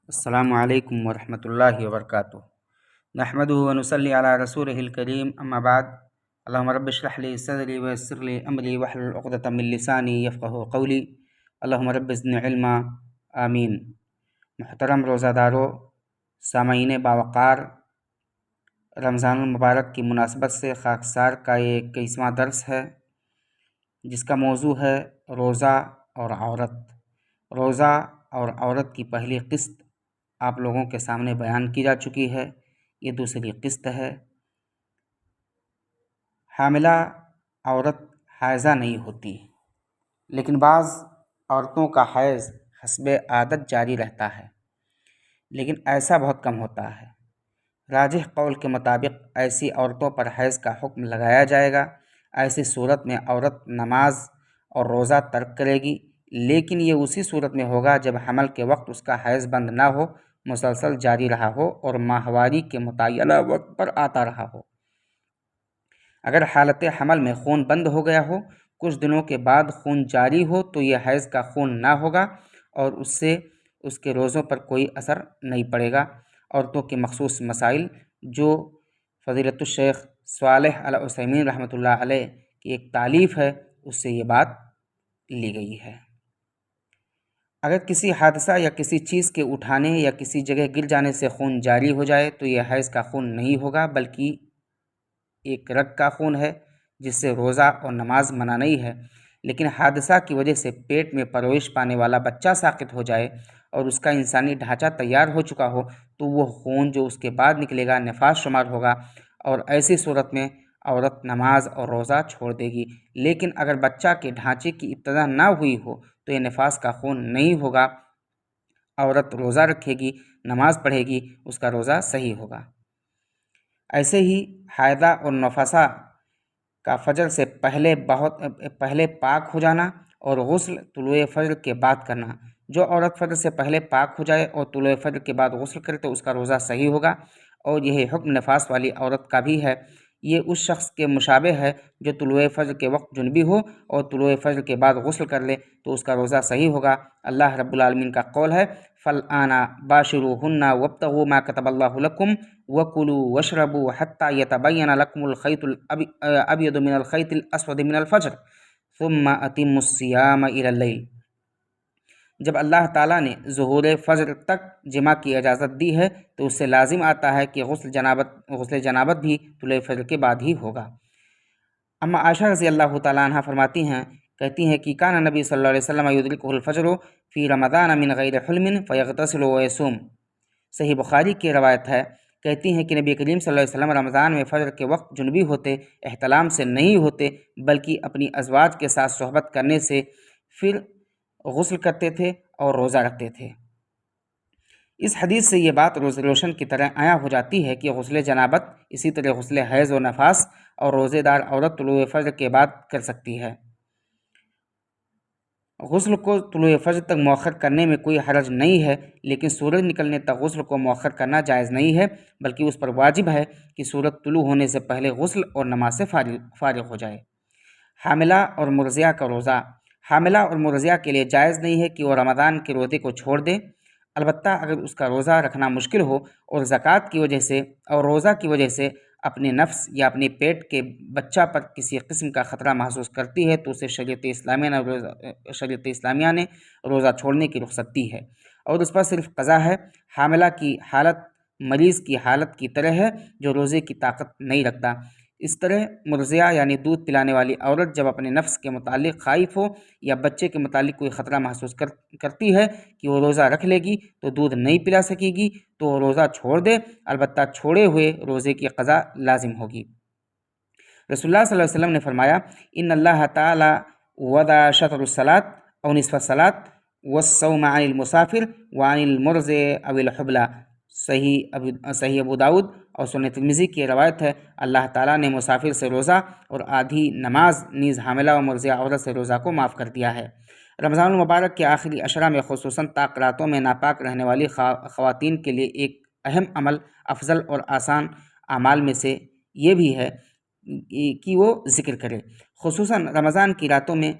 السلام علیکم ورحمۃ اللہ وبرکاتہ۔ نحمدہ ونصلی علی رسولہ الکریم، اما بعد۔ اللہم رب اشرح لی صدری ویسر لی امری واحلل عقدۃ من لسانی یفقہوا قولی، اللہم رب زدنی علما، آمین۔ محترم روزہ دارو، سامعین باوقار، رمضان المبارک کی مناسبت سے خاکسار کا یہ 21واں درس ہے، جس کا موضوع ہے روزہ اور عورت۔ روزہ اور عورت کی پہلی قسط آپ لوگوں کے سامنے بیان کی جا چکی ہے، یہ دوسری قسط ہے۔ حاملہ عورت حائضہ نہیں ہوتی، لیکن بعض عورتوں کا حیض حسب عادت جاری رہتا ہے، لیکن ایسا بہت کم ہوتا ہے۔ راجح قول کے مطابق ایسی عورتوں پر حیض کا حکم لگایا جائے گا۔ ایسی صورت میں عورت نماز اور روزہ ترک کرے گی، لیکن یہ اسی صورت میں ہوگا جب حمل کے وقت اس کا حیض بند نہ ہو، مسلسل جاری رہا ہو اور ماہواری کے متعینہ وقت پر آتا رہا ہو۔ اگر حالت حمل میں خون بند ہو گیا ہو، کچھ دنوں کے بعد خون جاری ہو، تو یہ حیض کا خون نہ ہوگا اور اس سے اس کے روزوں پر کوئی اثر نہیں پڑے گا۔ عورتوں کے مخصوص مسائل جو فضیلت الشیخ صالح العثیمین رحمۃ اللہ علیہ کی ایک تالیف ہے، اس سے یہ بات لی گئی ہے۔ اگر کسی حادثہ یا کسی چیز کے اٹھانے یا کسی جگہ گر جانے سے خون جاری ہو جائے تو یہ حیض کا خون نہیں ہوگا، بلکہ ایک رگ کا خون ہے جس سے روزہ اور نماز منع نہیں ہے۔ لیکن حادثہ کی وجہ سے پیٹ میں پرورش پانے والا بچہ ساقط ہو جائے اور اس کا انسانی ڈھانچہ تیار ہو چکا ہو تو وہ خون جو اس کے بعد نکلے گا نفاس شمار ہوگا، اور ایسی صورت میں عورت نماز اور روزہ چھوڑ دے گی۔ لیکن اگر بچہ کے ڈھانچے کی ابتدا نہ ہوئی ہو تو یہ نفاس کا خون نہیں ہوگا، عورت روزہ رکھے گی، نماز پڑھے گی، اس کا روزہ صحیح ہوگا۔ ایسے ہی حائضہ اور نفسا کا فجر سے پہلے پاک ہو جانا اور غسل طلوع فجر کے بعد کرنا۔ جو عورت فجر سے پہلے پاک ہو جائے اور طلوع فجر کے بعد غسل کرے تو اس کا روزہ صحیح ہوگا، اور یہ حکم نفاس والی عورت کا بھی ہے۔ یہ اس شخص کے مشابہ ہے جو طلوع فجر کے وقت جنبی ہو اور طلوع فجر کے بعد غسل کر لے تو اس کا روزہ صحیح ہوگا۔ اللہ رب العالمین کا قول ہے فَالْآنَ بَاشِرُوهُنَّ وَابْتَغُوا مَا كَتَبَ اللَّهُ لَكُمْ وَكُلُوا وَاشْرَبُوا حَتَّى يَتَبَيَّنَ لَكُمُ الْخَيْطُ الْأَبْيَضُ مِنَ الْخَيْطِ الْأَسْوَدِ مِنَ الْفَجْرِ ثُمَّ أَتِمُّوا الصِّيَامَ إِلَى اللَّيْلِ۔ جب اللہ تعالیٰ نے ظہور فجر تک جماع کی اجازت دی ہے تو اس سے لازم آتا ہے کہ غسل جنابت بھی طلوع فجر کے بعد ہی ہوگا۔ اما عائشہ رضی اللہ تعالیٰ عنہ کہتی ہیں کہ کان نبی صلی اللہ علیہ وسلم یدرکہ الفجر فی رمضان من غیر حلم فیغتسل ویصوم۔ صحیح بخاری کی روایت ہے، کہتی ہیں کہ نبی کریم صلی اللہ علیہ وسلم رمضان میں فجر کے وقت جنبی ہوتے، احتلام سے نہیں ہوتے، بلکہ اپنی ازواج کے ساتھ صحبت کرنے سے پھر غسل کرتے تھے اور روزہ رکھتے تھے۔ اس حدیث سے یہ بات روشن کی طرح عیاں ہو جاتی ہے کہ غسل جنابت اسی طرح غسل حیض و نفاس اور روزے دار عورت طلوع فجر کے بعد کر سکتی ہے۔ غسل کو طلوع فجر تک مؤخر کرنے میں کوئی حرج نہیں ہے، لیکن سورج نکلنے تک غسل کو مؤخر کرنا جائز نہیں ہے، بلکہ اس پر واجب ہے کہ سورج طلوع ہونے سے پہلے غسل اور نماز سے فارغ ہو جائے۔ حاملہ اور مرضعہ کا روزہ۔ حاملہ اور مرضعہ کے لیے جائز نہیں ہے کہ وہ رمضان کے روزے کو چھوڑ دیں، البتہ اگر اس کا روزہ رکھنا مشکل ہو اور زکوٰۃ کی وجہ سے اور روزہ کی وجہ سے اپنے نفس یا اپنے پیٹ کے بچہ پر کسی قسم کا خطرہ محسوس کرتی ہے تو اسے شریعت اسلامیہ نے روزہ چھوڑنے کی رخصت دی ہے، اور اس پر صرف قضا ہے۔ حاملہ کی حالت مریض کی حالت کی طرح ہے جو روزے کی طاقت نہیں رکھتا۔ اس طرح مرضعہ یعنی دودھ پلانے والی عورت جب اپنے نفس کے متعلق خائف ہو یا بچے کے متعلق کوئی خطرہ محسوس کرتی ہے کہ وہ روزہ رکھ لے گی تو دودھ نہیں پلا سکے گی تو وہ روزہ چھوڑ دے، البتہ چھوڑے ہوئے روزے کی قضا لازم ہوگی۔ رسول اللہ صلی اللہ علیہ وسلم نے فرمایا ان اللہ تعالی وضع شطر الصلاۃ او نصف الصلاۃ والصوم عن المسافر وعن المرضع او الحبلى۔ صحیح ابو داؤد اور سنن ترمذی کی روایت ہے، اللہ تعالیٰ نے مسافر سے روزہ اور آدھی نماز نیز حاملہ و مرضعہ عورت سے روزہ کو معاف کر دیا ہے۔ رمضان المبارک کے آخری عشرہ میں خصوصاً طاق راتوں میں ناپاک رہنے والی خواتین کے لیے ایک اہم عمل، افضل اور آسان اعمال میں سے یہ بھی ہے کہ وہ ذکر کرے، خصوصاً رمضان کی راتوں میں،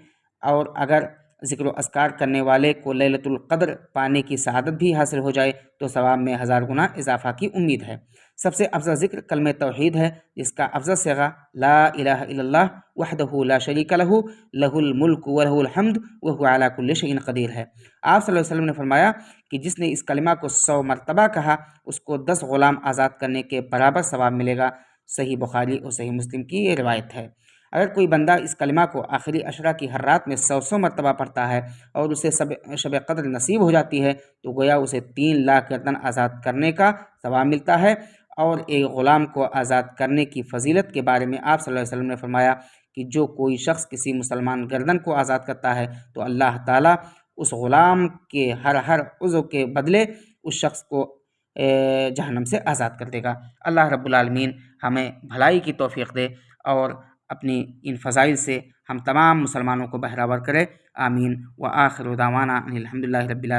اور اگر ذکر و اذکار کرنے والے کو لیلۃ القدر پانے کی سعادت بھی حاصل ہو جائے تو ثواب میں 1000 گنا اضافہ کی امید ہے۔ سب سے افضل ذکر کلمہ توحید ہے، جس کا افضل صیغہ لا الہ الا اللہ وحدہ لا شریک لہ لہ الملک ولہ الحمد وہو علی کل شیء قدیر ہے۔ آپ صلی اللہ علیہ وسلم نے فرمایا کہ جس نے اس کلمہ کو 100 مرتبہ کہا اس کو 10 غلام آزاد کرنے کے برابر ثواب ملے گا۔ صحیح بخاری اور صحیح مسلم کی یہ روایت ہے۔ اگر کوئی بندہ اس کلمہ کو آخری عشرہ کی ہر رات میں 100 مرتبہ پڑھتا ہے اور اسے شب قدر نصیب ہو جاتی ہے تو گویا اسے 3 لاکھ گردن آزاد کرنے کا ثواب ملتا ہے۔ اور ایک غلام کو آزاد کرنے کی فضیلت کے بارے میں آپ صلی اللہ علیہ وسلم نے فرمایا کہ جو کوئی شخص کسی مسلمان گردن کو آزاد کرتا ہے تو اللہ تعالیٰ اس غلام کے ہر عضو کے بدلے اس شخص کو جہنم سے آزاد کر دے گا۔ اللہ رب العالمین ہمیں بھلائی کی توفیق دے اور اپنی ان فضائل سے ہم تمام مسلمانوں کو بہرہ ور کرے، آمین۔ وآخر دعوانا ان الحمد للہ رب العالمین۔